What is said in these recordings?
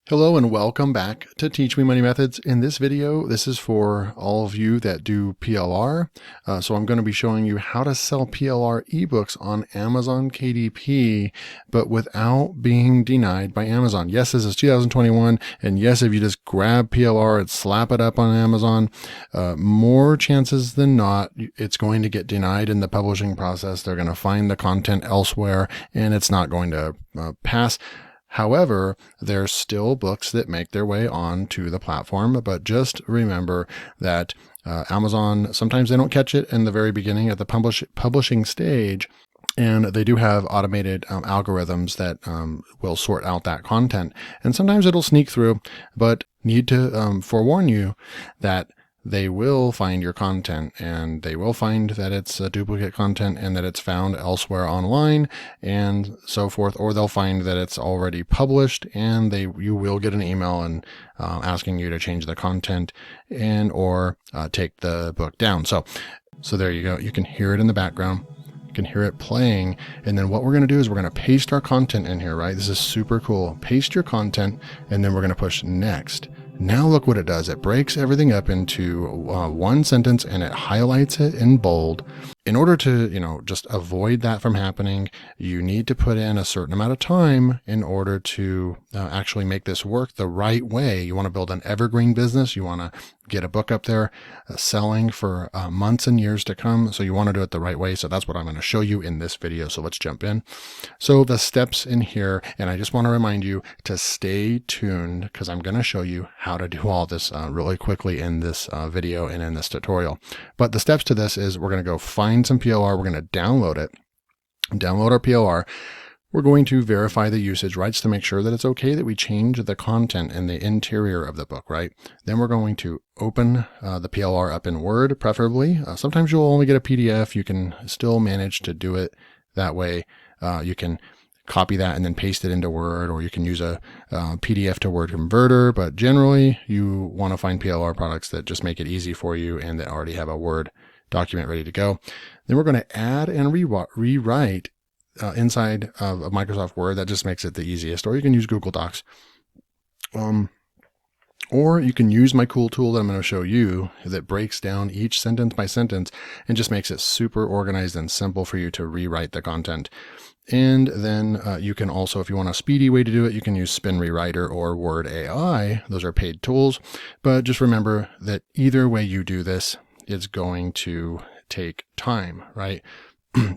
Hello and welcome back to Teach Me Money Methods. In this video, this is for all of you that do PLR. So I'm going to be showing you how to sell PLR ebooks on Amazon KDP, but without being denied by Amazon. Yes, this is 2021. And yes, if you just grab PLR and slap it up on Amazon, more chances than not, it's going to get denied in the publishing process. They're going to find the content elsewhere and it's not going to pass. However, there's still books that make their way onto the platform, but just remember that Amazon, sometimes they don't catch it in the very beginning at the publishing stage, and they do have automated algorithms that will sort out that content. And sometimes it'll sneak through, but need to forewarn you that they will find your content and they will find that it's a duplicate content and that it's found elsewhere online and so forth, or they'll find that it's already published and you will get an email and asking you to change the content and or take the book down. So there you go. You can hear it in the background. You can hear it playing. And then what we're going to do is we're going to paste our content in here, right? This is super cool. Paste your content and then we're going to push next. Now look what it does. It breaks everything up into one sentence and it highlights it in bold. In order to, just avoid that from happening, you need to put in a certain amount of time in order to actually make this work the right way. You want to build an evergreen business. You want to get a book up there selling for months and years to come. So you want to do it the right way. So that's what I'm going to show you in this video. So let's jump in. So the steps in here, and I just want to remind you to stay tuned because I'm going to show you how to do all this really quickly in this video and in this tutorial. But the steps to this is we're going to go find some PLR. We're going to download it, download our PLR. We're going to verify the usage rights to make sure that it's okay that we change the content in the interior of the book, right? Then we're going to open the PLR up in Word, preferably. Sometimes you'll only get a PDF. You can still manage to do it that way. You can copy that and then paste it into Word, or you can use a PDF to Word converter. But generally, you want to find PLR products that just make it easy for you and that already have a Word document ready to go. Then we're going to add and rewrite inside of Microsoft Word. That just makes it the easiest. Or you can use Google Docs. Or you can use my cool tool that I'm going to show you that breaks down each sentence by sentence and just makes it super organized and simple for you to rewrite the content. And then you can also, if you want a speedy way to do it, you can use Spin Rewriter or Word AI. Those are paid tools. But just remember that either way you do this, it's going to take time, right?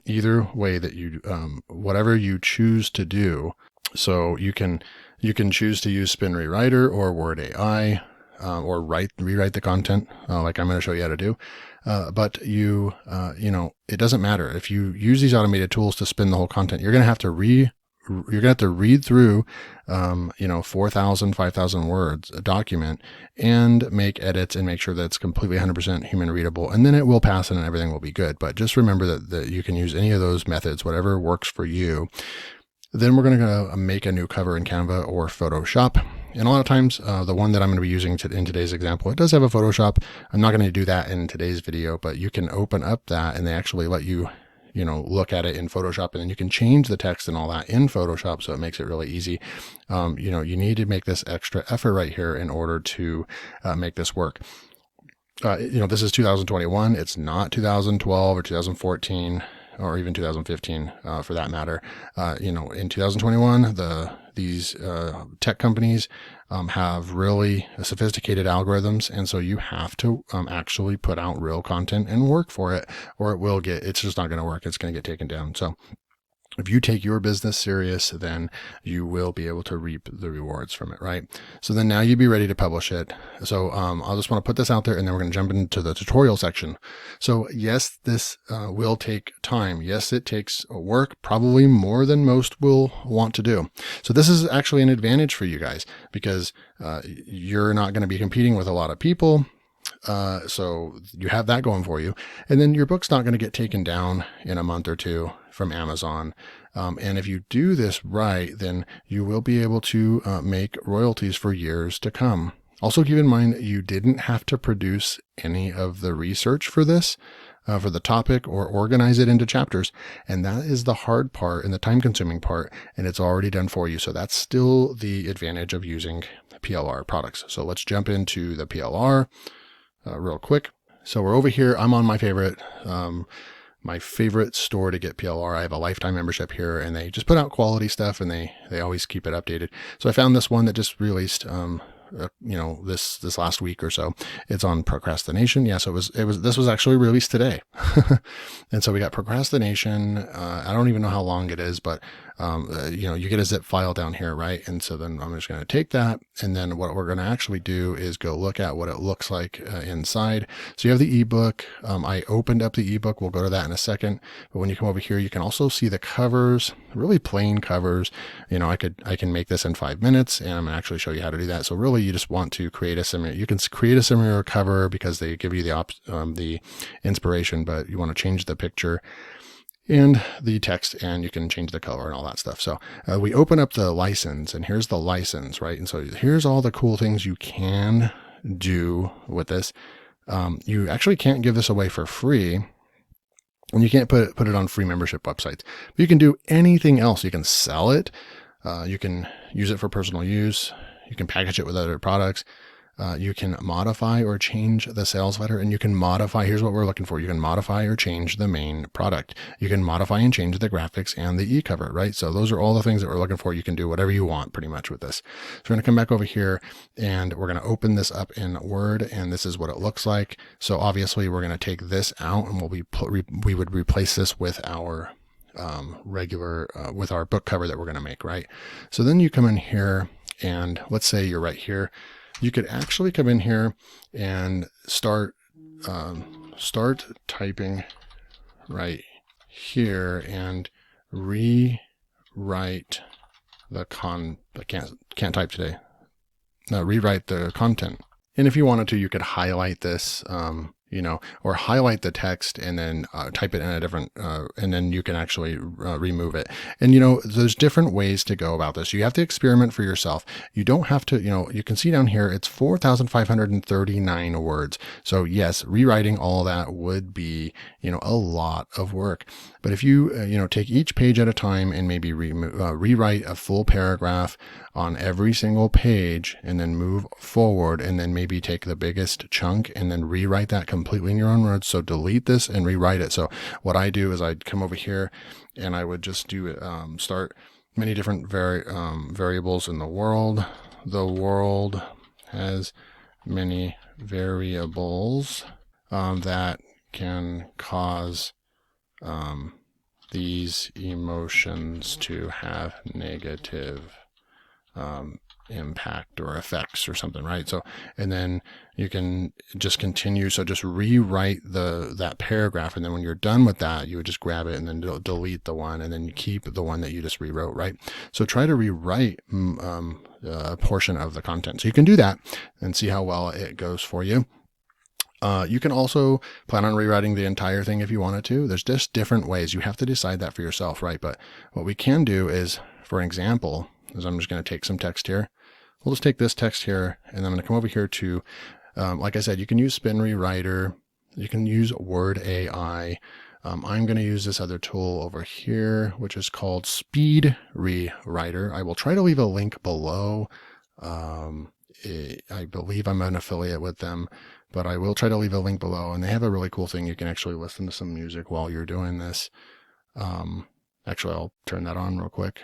Either way that you, whatever you choose to do. So you can choose to use Spin Rewriter or Word AI, or rewrite the content, like I'm going to show you how to do. But it doesn't matter if you use these automated tools to spin the whole content. You're going to have to read through, 4,000, 5,000 words, a document, and make edits and make sure that it's completely 100% human readable. And then it will pass and everything will be good. But just remember that you can use any of those methods, whatever works for you. Then we're going to make a new cover in Canva or Photoshop. And a lot of times, the one that I'm going to be using in today's example, it does have a Photoshop. I'm not going to do that in today's video, but you can open up that and they actually let you look at it in Photoshop, and then you can change the text and all that in Photoshop. So it makes it really easy. You need to make this extra effort right here in order to make this work. This is 2021. It's not 2012 or 2014 or even 2015 for that matter. In 2021, these tech companies have really sophisticated algorithms, and so you have to actually put out real content and work for it, or it's just not going to work. It's going to get taken down. So if you take your business serious, then you will be able to reap the rewards from it, right? So then now you'd be ready to publish it. So I'll just want to put this out there, and then we're going to jump into the tutorial section. So yes, this will take time. Yes, it takes work, probably more than most will want to do. So this is actually an advantage for you guys because you're not going to be competing with a lot of people. So you have that going for you. And then your book's not going to get taken down in a month or two from Amazon. And if you do this right, then you will be able to make royalties for years to come. Also keep in mind, you didn't have to produce any of the research for this, for the topic, or organize it into chapters. And that is the hard part and the time consuming part, and it's already done for you. So that's still the advantage of using PLR products. So let's jump into the PLR real quick. So we're over here. I'm on my favorite store to get PLR. I have a lifetime membership here, and they just put out quality stuff, and they always keep it updated. So I found this one that just released, this last week or so. It's on procrastination. Yeah. So this was actually released today. And so we got procrastination. I don't even know how long it is, but, you get a zip file down here, right? And so then I'm just going to take that. And then what we're going to actually do is go look at what it looks like inside. So you have the ebook. I opened up the ebook. We'll go to that in a second. But when you come over here, you can also see the covers, really plain covers. I can make this in 5 minutes, and I'm going to actually show you how to do that. So really, you just want to create a similar, you can create a similar cover because they give you the inspiration, but you want to change the picture and the text, and you can change the color and all that stuff. So we open up the license, and here's the license, right? And so here's all the cool things you can do with this. You actually can't give this away for free, and you can't put it on free membership websites. But you can do anything else. You can sell it. You can use it for personal use. You can package it with other products. You can modify or change the sales letter, and you can modify. Here's what we're looking for. You can modify or change the main product. You can modify and change the graphics and the e-cover, right? So those are all the things that we're looking for. You can do whatever you want pretty much with this. So we're going to come back over here, and we're going to open this up in Word, and this is what it looks like. So obviously we're going to take this out, and we would replace this with our regular, with our book cover that we're going to make, right? So then you come in here, and let's say you're right here. You could actually come in here and start typing right here and rewrite the I can't type today. No, rewrite the content. And if you wanted to, you could highlight this, or highlight the text and then type it in a different, and then you can actually remove it. And, there's different ways to go about this. You have to experiment for yourself. You don't have to, you can see down here, it's 4,539 words. So yes, rewriting all that would be, a lot of work. But if you, take each page at a time and maybe rewrite a full paragraph on every single page, and then move forward, and then maybe take the biggest chunk and then rewrite that completely in your own words. So delete this and rewrite it. So what I do is I'd come over here, and I would just do start many different variables in the world. The world has many variables that can cause these emotions to have negative impact or effects or something, right? So, and then you can just continue. So just rewrite that paragraph, and then when you're done with that, you would just grab it and then delete the one, and then you keep the one that you just rewrote, right? So try to rewrite a portion of the content. So you can do that and see how well it goes for you. You can also plan on rewriting the entire thing if you wanted to. There's just different ways. You have to decide that for yourself, right? But what we can do is, for example, is I'm just going to take some text here. We'll just take this text here, and I'm going to come over here to, like I said, you can use Spin Rewriter. You can use Word AI. I'm going to use this other tool over here, which is called Speed Rewriter. I will try to leave a link below. I believe I'm an affiliate with them, but I will try to leave a link below. And they have a really cool thing. You can actually listen to some music while you're doing this. Actually, I'll turn that on real quick.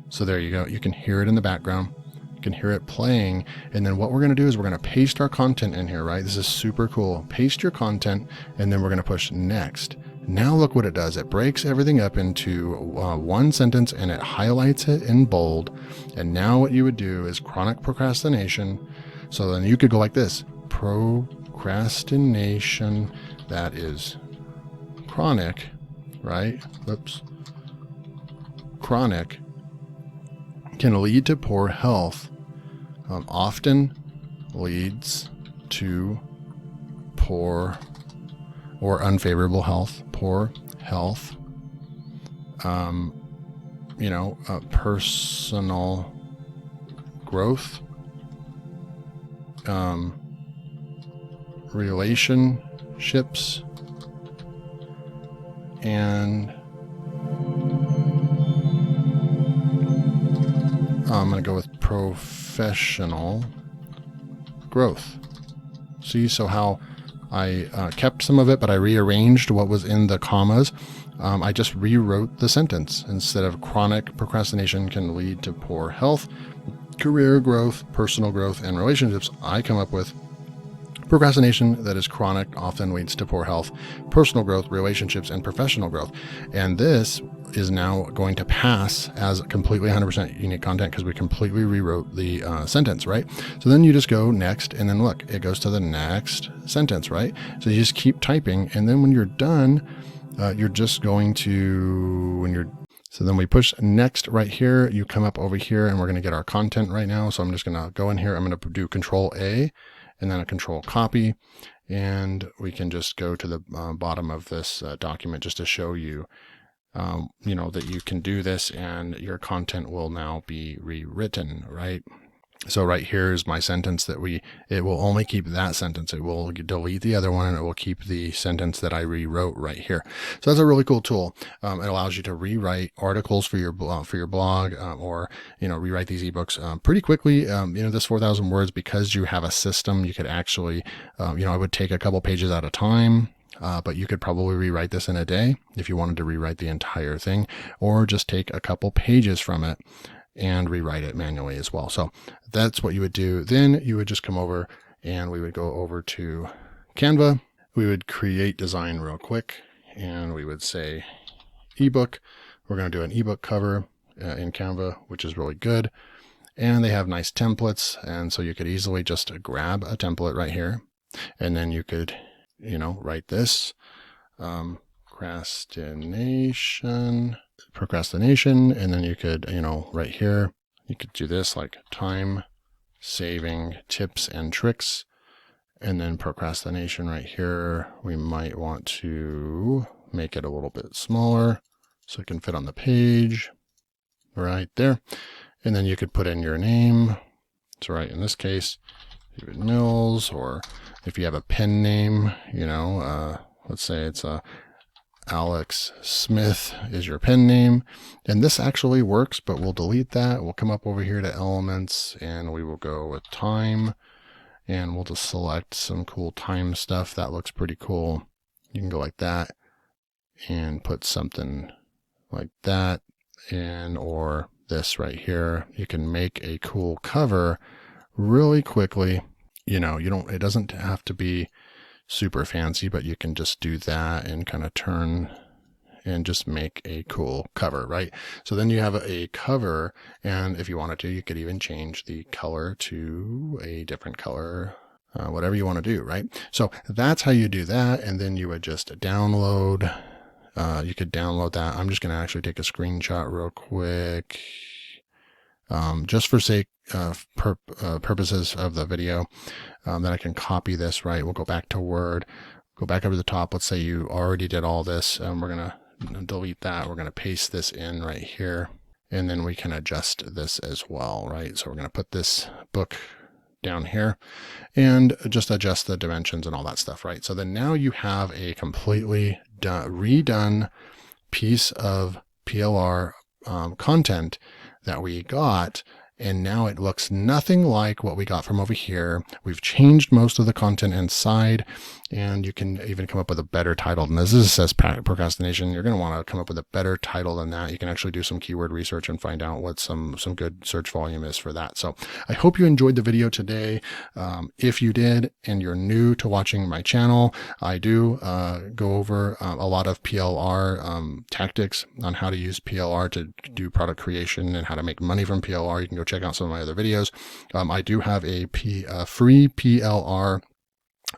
So there you go. You can hear it in the background. You can hear it playing. And then what we're going to do is we're going to paste our content in here, right? This is super cool. Paste your content, and then we're going to push next. Now look what it does. It breaks everything up into one sentence, and it highlights it in bold. And now what you would do is chronic procrastination. So then you could go like this. Procrastination, that is chronic, right? Whoops. Chronic can lead to poor health, often leads to poor or unfavorable health, poor health, personal growth, relationships, and I'm going to go with professional growth. See, so how I kept some of it, but I rearranged what was in the commas. I just rewrote the sentence. Instead of chronic procrastination can lead to poor health, career growth, personal growth, and relationships, I come up with procrastination that is chronic often leads to poor health, personal growth, relationships, and professional growth. And this is now going to pass as completely 100% unique content because we completely rewrote the sentence, right? So then you just go next, and then look, it goes to the next sentence, right? So you just keep typing, and then when you're done, you're just going to, so then we push next right here, you come up over here, and we're going to get our content right now. So I'm just going to go in here, I'm going to do Control A, and then a Control Copy, and we can just go to the bottom of this document just to show you, that you can do this and your content will now be rewritten, right? So right here is my sentence that it will only keep that sentence. It will delete the other one, and it will keep the sentence that I rewrote right here. So that's a really cool tool. It allows you to rewrite articles for your blog, or, rewrite these ebooks pretty quickly. This 4,000 words, because you have a system, you could actually, it would take a couple pages at a time. But you could probably rewrite this in a day if you wanted to rewrite the entire thing, or just take a couple pages from it and rewrite it manually as well. So that's what you would do. Then you would just come over and we would go over to Canva. We would create design real quick, and we would say ebook. We're going to do an ebook cover in Canva, which is really good. And they have nice templates. And so you could easily just grab a template right here, and then you could, write this, procrastination, and then you could, right here, you could do this like time saving tips and tricks, and then procrastination right here. We might want to make it a little bit smaller so it can fit on the page right there. And then you could put in your name. So right in this case, David Mills, or if you have a pen name, let's say it's Alex Smith is your pen name. And this actually works, but we'll delete that. We'll come up over here to elements, and we will go with time, and we'll just select some cool time stuff. That looks pretty cool. You can go like that and put something like that in, or this right here. You can make a cool cover really quickly. It doesn't have to be super fancy, but you can just do that and kind of turn and just make a cool cover, right? So then you have a cover, and if you wanted to, you could even change the color to a different color, whatever you want to do, right? So that's how you do that. And then you would just download, you could download that. I'm just going to actually take a screenshot real quick, just for purposes of the video, that I can copy this, right? We'll go back to Word, go back over the top. Let's say you already did all this, and we're going to delete that. We're going to paste this in right here, and then we can adjust this as well, right? So we're going to put this book down here and just adjust the dimensions and all that stuff, right? So then now you have a completely redone piece of PLR content that we got, and now it looks nothing like what we got from over here. We've changed most of the content inside, and you can even come up with a better title than this. This says procrastination. You're going to want to come up with a better title than that. You can actually do some keyword research and find out what some good search volume is for that. So I hope you enjoyed the video today. If you did, and you're new to watching my channel, I do go over a lot of PLR tactics on how to use PLR to do product creation and how to make money from PLR. You can go check out some of my other videos. I do have a free PLR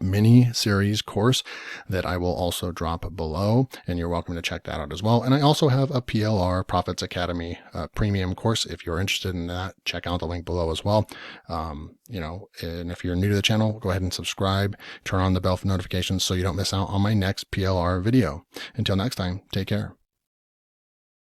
mini series course that I will also drop below, and you're welcome to check that out as well. And I also have a PLR Profits Academy premium course. If you're interested in that, check out the link below as well. And if you're new to the channel, go ahead and subscribe, turn on the bell for notifications so you don't miss out on my next PLR video. Until next time, take care.